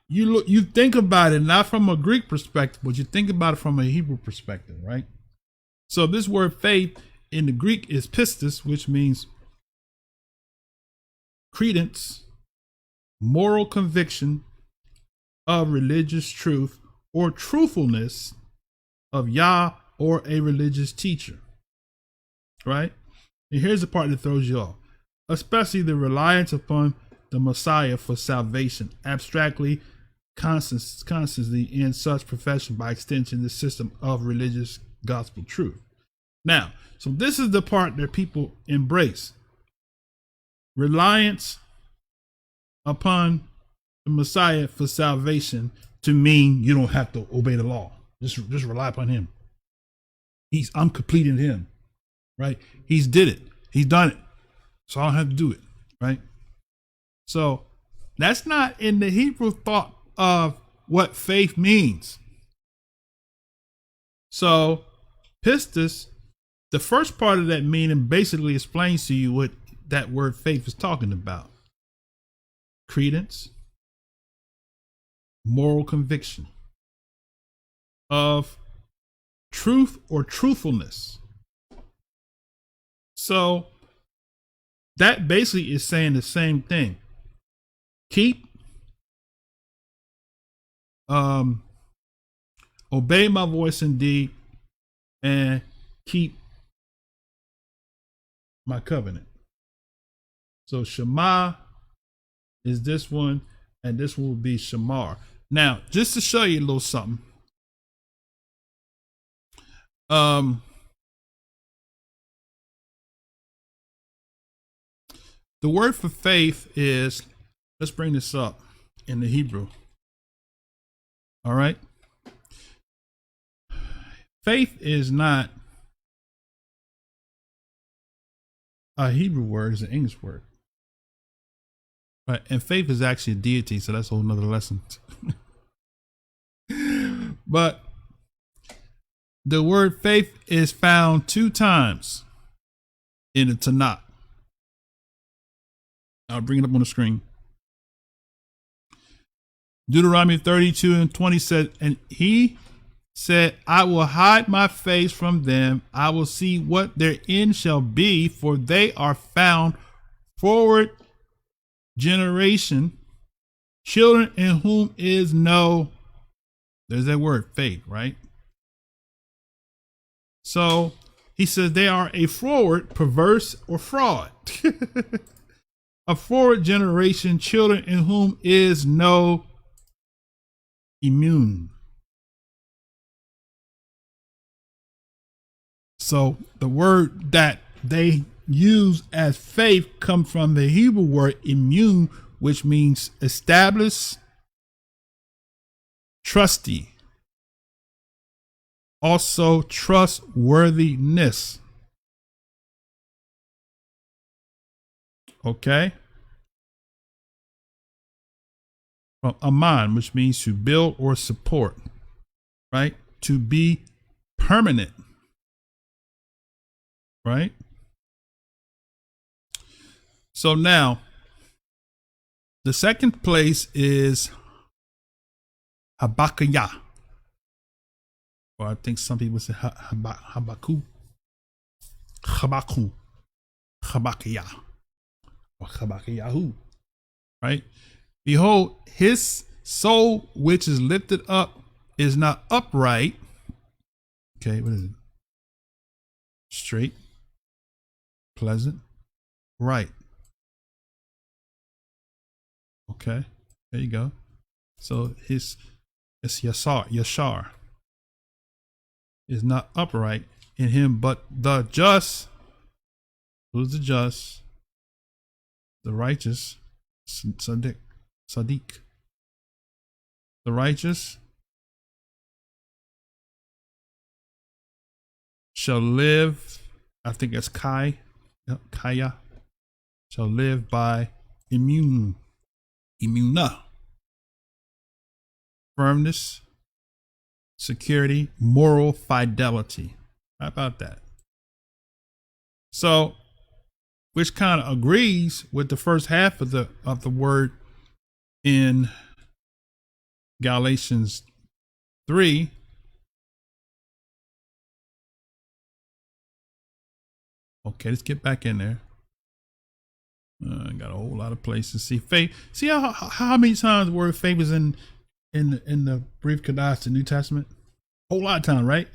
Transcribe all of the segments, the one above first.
you think about it not from a Greek perspective, but you think about it from a Hebrew perspective, right? So this word faith in the Greek is pistis, which means credence, moral conviction of religious truth or truthfulness of Yah or a religious teacher, right? And here's the part that throws you off, especially the reliance upon the Messiah for salvation, abstractly, constantly in such profession, by extension, the system of religious gospel truth. Now, so this is the part that people embrace. Reliance upon the Messiah for salvation to mean you don't have to obey the law. Just rely upon him. I'm complete in him, right? He's did it. He's done it. So I don't have to do it, right? So that's not in the Hebrew thought of what faith means. So pistis, the first part of that meaning basically explains to you what that word faith is talking about. Credence, moral conviction of truth or truthfulness. So that basically is saying the same thing. Keep, obey my voice indeed, and keep my covenant. So Shema is this one, and this one will be Shamar. Now, just to show you a little something. The word for faith is, let's bring this up in the Hebrew. All right. Faith is not a Hebrew word, it's an English word. Right. And faith is actually a deity, so that's a whole nother lesson. But the word faith is found 2 times in the Tanakh. I'll bring it up on the screen. Deuteronomy 32:20 said, and he said, I will hide my face from them. I will see what their end shall be, for they are found forward generation, children in whom is no, there's that word, faith, right? So he says they are a forward, perverse, or fraud. A forward generation, children in whom is no immune. So the word that they use as faith comes from the Hebrew word immune, which means established, trusty, also trustworthiness. Okay. From aman, which means to build or support, right? To be permanent, right? So now, the second place is Habakkuk, or I think some people say Habakkuk, Habakkuk, Habakkuk, or Habakkuk, right? Behold, his soul which is lifted up is not upright. Okay, what is it? Straight, pleasant, right. Okay, there you go. So it's Yashar is not upright in him, but the just, who's the just? The righteous, Sadiq. The righteous shall live, I think that's Kaya, shall live by immuna, firmness, security, moral fidelity. How about that? So, which kind of agrees with the first half of the word in Galatians 3. Okay, let's get back in there. Got a whole lot of places. See faith. See how many times the word faith is in the brief Kadash, the New Testament? A whole lot of time, right?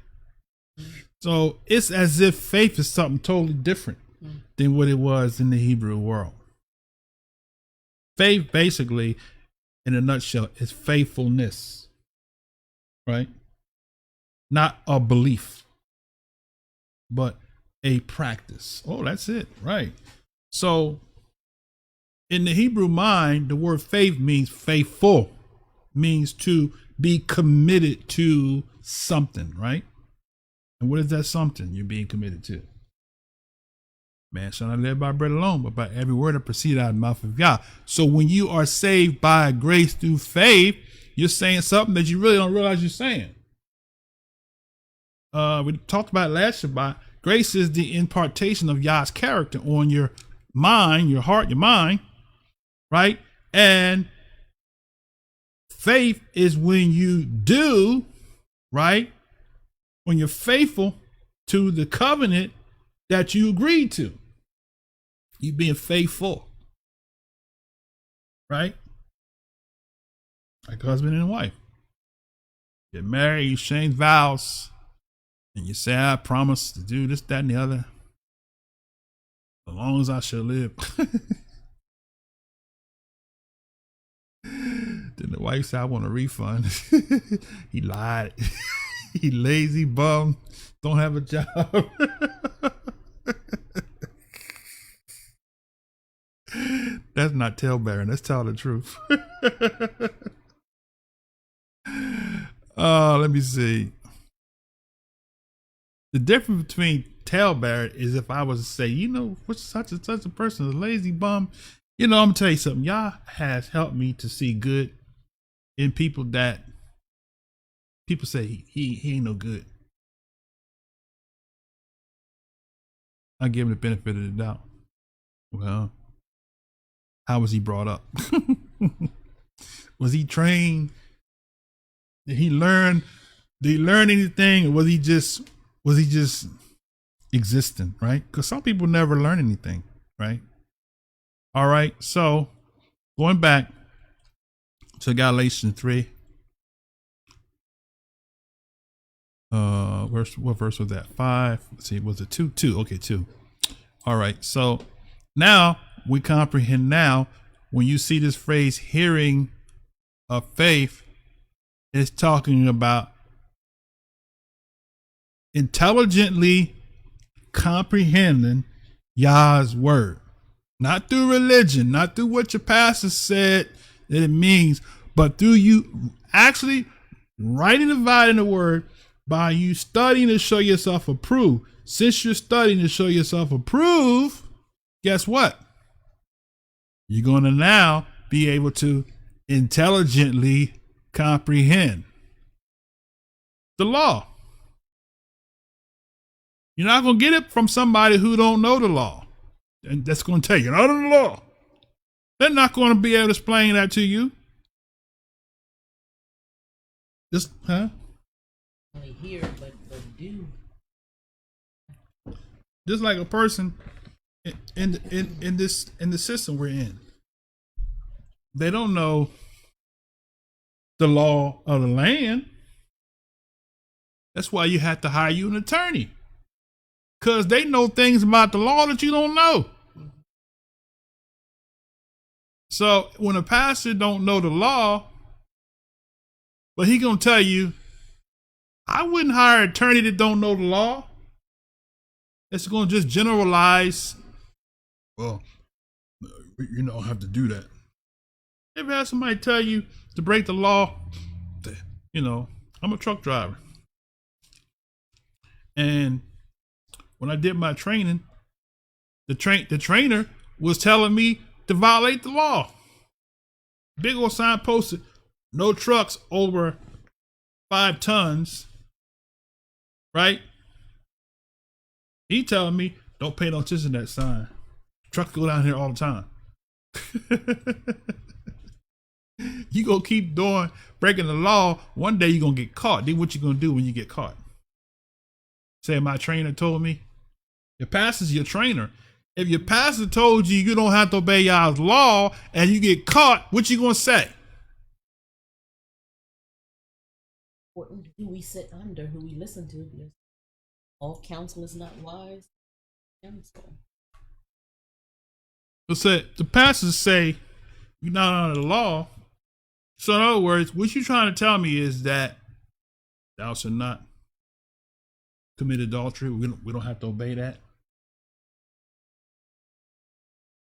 So it's as if faith is something totally different than what it was in the Hebrew world. Faith, basically, in a nutshell, is faithfulness, right? Not a belief, but a practice. Oh, that's it, right? So in the Hebrew mind, the word faith means faithful, means to be committed to something, right? And what is that something you're being committed to? Man shall not live by bread alone, but by every word that proceeds out of the mouth of God. So when you are saved by grace through faith, you're saying something that you really don't realize you're saying. We talked about it last Shabbat. Grace is the impartation of Yah's character on your mind, your heart, your mind, right? And faith is when you do, right? When you're faithful to the covenant that you agreed to. You being faithful, right? Like husband and wife. Get married, you exchange vows, and you say, I promise to do this, that, and the other, as long as I shall live. Then the wife said, I want a refund. He lied. He lazy bum, don't have a job. That's not talebearing. That's tell the truth. Let me see. The difference between talebearing is if I was to say, you know, what's such and such a person, a lazy bum. You know, I'm gonna tell you something. Yah has helped me to see good in people that people say he ain't no good. I give him the benefit of the doubt. Well, how was he brought up? Was he trained? Did he learn? Did he learn anything, or was he just existing? Right? Because some people never learn anything. Right? All right. So going back to Galatians 3. What verse was that? 5. Let's see, was it 2? 2. Okay, 2. All right. So now we comprehend now when you see this phrase hearing of faith, it's talking about intelligently comprehending Yah's word. Not through religion, not through what your pastor said that it means, but through you actually writing and dividing the word by you studying to show yourself approved. Since you're studying to show yourself approved, guess what? You're going to now be able to intelligently comprehend the law. You're not going to get it from somebody who don't know the law. And that's going to tell you, you're not in the law. They're not going to be able to explain that to you. Just, huh? Only hear, but do. Just like a person in the system we're in. They don't know the law of the land. That's why you have to hire you an attorney. Because they know things about the law that you don't know. So when a pastor don't know the law, but he gonna tell you, I wouldn't hire an attorney that don't know the law. It's gonna just generalize. Well, you don't have to do that. Ever had somebody tell you to break the law? You know, I'm a truck driver. And when I did my training, the trainer was telling me to violate the law. Big old sign posted, no trucks over 5 tons. Right? He telling me, don't pay no attention to that sign. Trucks go down here all the time. You gonna keep breaking the law. One day you're gonna get caught. Then what you gonna do when you get caught? Say my trainer told me. Your pastor's your trainer. If your pastor told you you don't have to obey y'all's law and you get caught, what you gonna say? What do we sit under? Who we listen to? Because all counsel is not wise counsel. So the pastors say you're not under the law. So in other words, what you're trying to tell me is that thou shalt not commit adultery. We don't have to obey that.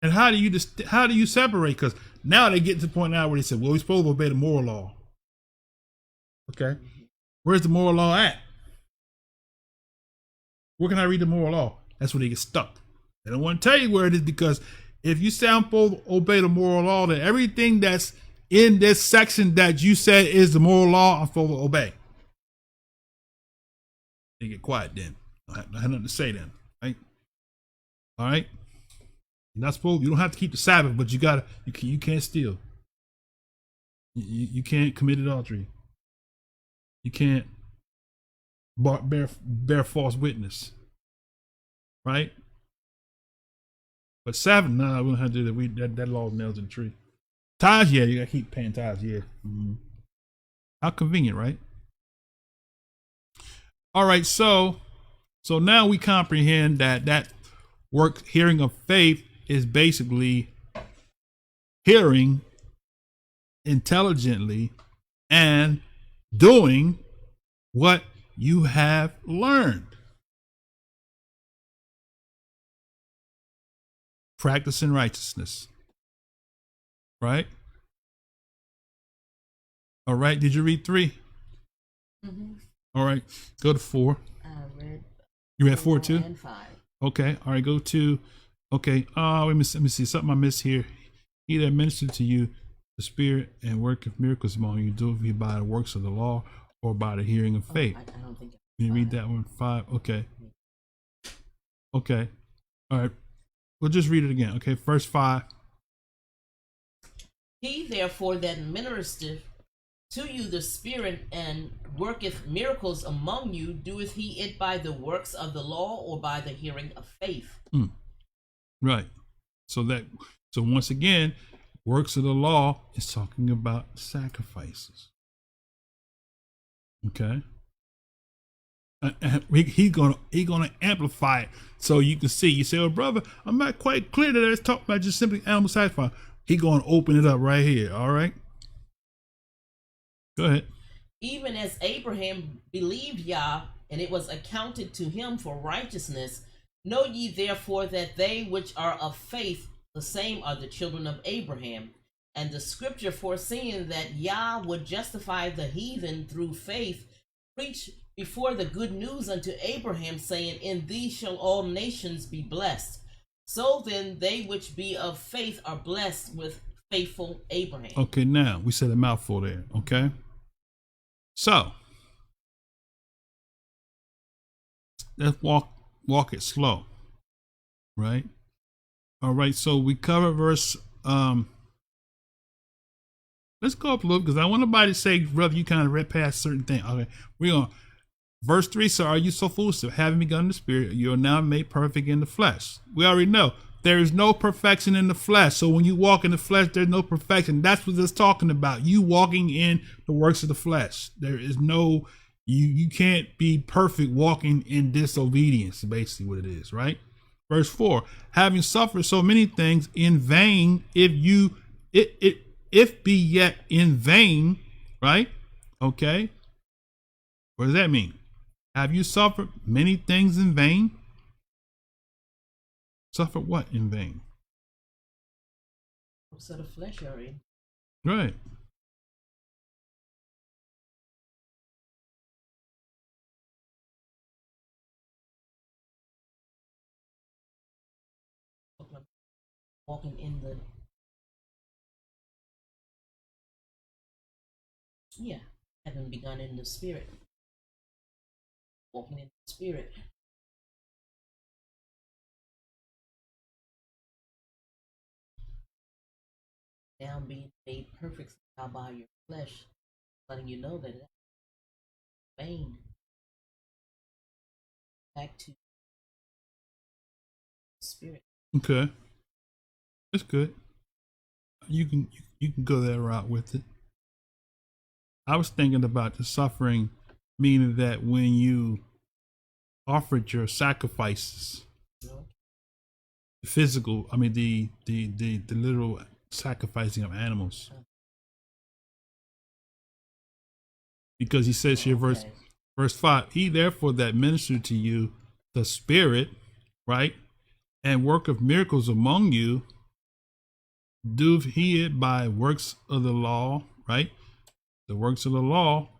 And how do you separate? Because now they get to the point now where they say, well, we're supposed to obey the moral law. Okay. Where's the moral law at? Where can I read the moral law? That's where they get stuck. They don't want to tell you where it is, because if you say I'm supposed to obey the moral law, then everything that's in this section that you said is the moral law, I'm supposed to obey. They get quiet then. I have nothing to say then. Right? All right. You're not supposed. You don't have to keep the Sabbath, but you can't steal. You can't commit adultery. You can't bear false witness. Right? But Sabbath, no, we don't have to do that. That law nails in the tree. Tithes, yeah, you gotta keep paying tithes, yeah. Mm-hmm. How convenient, right? All right, so now we comprehend that hearing of faith is basically hearing intelligently and doing what you have learned. Practicing righteousness. Right? All right, did you read 3? Mm-hmm. All right, go to 4. I read. You read 4 too? And 5. Okay, all right, go to, okay, let me see, something I missed here. He that ministered to you the Spirit and worketh miracles among you, do it by the works of the law or by the hearing of faith. I don't think. Can you read that one? 5, okay. Okay, all right, we'll just read it again. Okay, verse 5. He therefore that ministereth to you the Spirit and worketh miracles among you, doeth he it by the works of the law or by the hearing of faith? Right. So once again, works of the law is talking about sacrifices. Okay. And he's gonna amplify it so you can see. You say, "Oh, brother, I'm not quite clear that it's talking about just simply animal sacrifice." He's gonna open it up right here. All right. Go ahead. Even as Abraham believed Yah, and it was accounted to him for righteousness. Know ye therefore that they which are of faith, the same are the children of Abraham. And the scripture, foreseeing that Yah would justify the heathen through faith, preached before the good news unto Abraham, saying, in thee shall all nations be blessed. So then they which be of faith are blessed with faithful Abraham. Okay, now we said a mouthful there. Okay. So let's walk it slow. Right? All right, so we cover verse let's go up a little because I want nobody to say, brother, you kind of read past certain things. Okay, we're going verse 3. So are you so foolish, having begun in the spirit, you are now made perfect in the flesh? We already know there is no perfection in the flesh. So when you walk in the flesh, there's no perfection. That's what it's talking about. You walking in the works of the flesh. There is no, you can't be perfect walking in disobedience, basically what it is, right? Verse 4, having suffered so many things in vain, if be yet in vain, right? Okay. What does that mean? Have you suffered many things in vain? Suffered what in vain? So the flesh are in. Right. Walking in the, having begun in the spirit, walking in the spirit. Now being made perfect How about your flesh? Letting you know that it's vain. Back to the spirit. Okay, that's good. You can go that route with it. I was thinking about the suffering, meaning that when you offered your sacrifices, the physical, I mean the literal sacrificing of animals, because he says here, verse 5, he therefore that ministered to you the Spirit, right, and work of miracles among you, do he it by works of the law, right? The works of the law,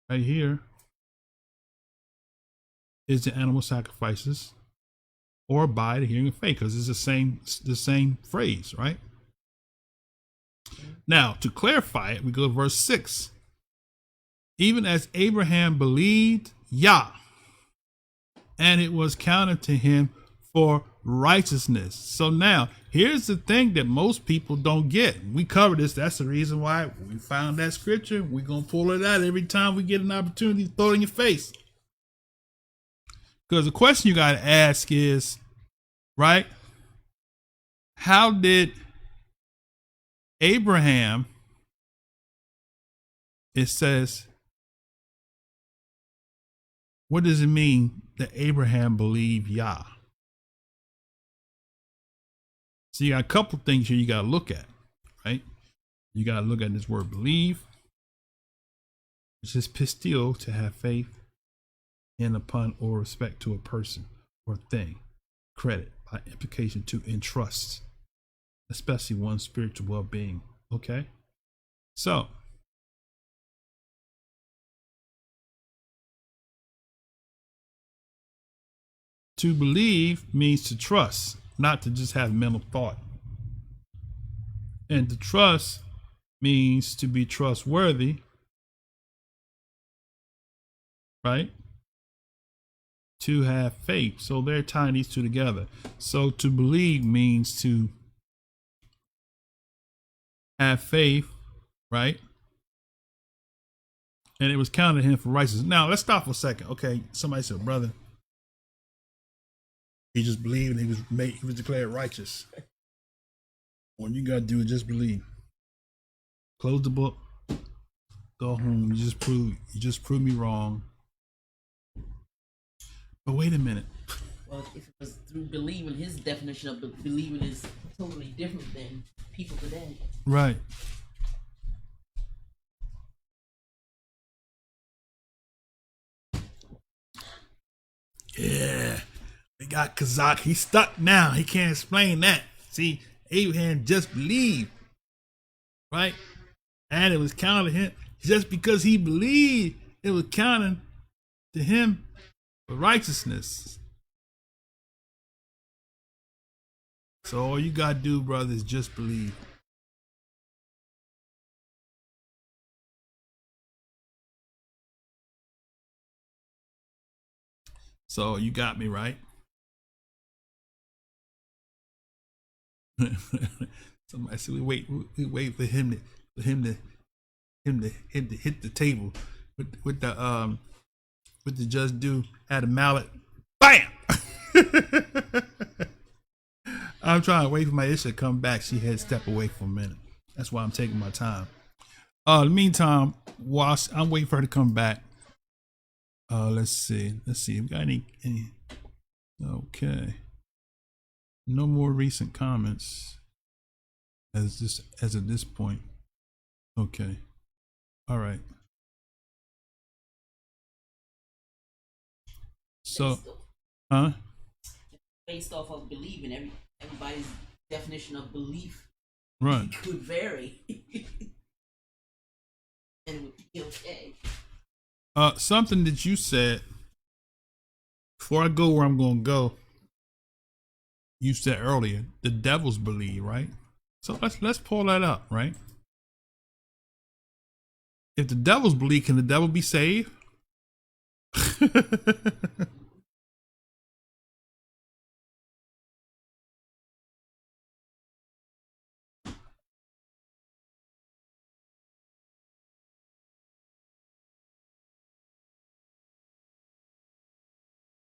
right here, is the animal sacrifices, or by the hearing of faith, because it's the same phrase, right? Now, to clarify it, we go to verse 6. Even as Abraham believed Yah, and it was counted to him for righteousness. So now, here's the thing that most people don't get. We covered this. That's the reason why we found that scripture. We're going to pull it out every time we get an opportunity to throw it in your face. Because the question you got to ask is, right? How did Abraham, it says, what does it mean that Abraham believed Yah? So you got a couple things here you got to look at, right? You got to look at this word believe, which is pistio, to have faith in, upon, or respect to a person or thing. Credit, by implication, to entrust, especially one's spiritual well-being. Okay, so to believe means to trust, not to just have mental thought. And to trust means to be trustworthy, right? To have faith. So they're tying these two together. So to believe means to have faith, right? And it was counted him for righteousness. Now let's stop for a second. Okay, somebody said, brother, he just believed and he was declared righteous. What you gotta do is just believe. Close the book. Go home. You just proved me wrong. But wait a minute. Well, if it was through believing, his definition of believing is totally different than people today. Right. Yeah. They got Kazakh. He's stuck now. He can't explain that. See, Abraham just believed. Right? And it was counted to him. Just because he believed, it was counted to him for righteousness. So all you gotta do, brother, is just believe. So you got me right. Somebody said we wait for him to hit the table with the judge do had a mallet. Bam! I'm trying to wait for my issue to come back. She had to step away for a minute. That's why I'm taking my time. In the meantime, whilst I'm waiting for her to come back, let's see. We got any? Okay. No more recent comments as of this point. Okay. All right. So, based off of believing, everybody's definition of belief, right, could vary. And it would be okay. Something that you said before I go where I'm going to go. You said earlier the devils believe, right? So let's pull that up, right? If the devils believe, can the devil be saved?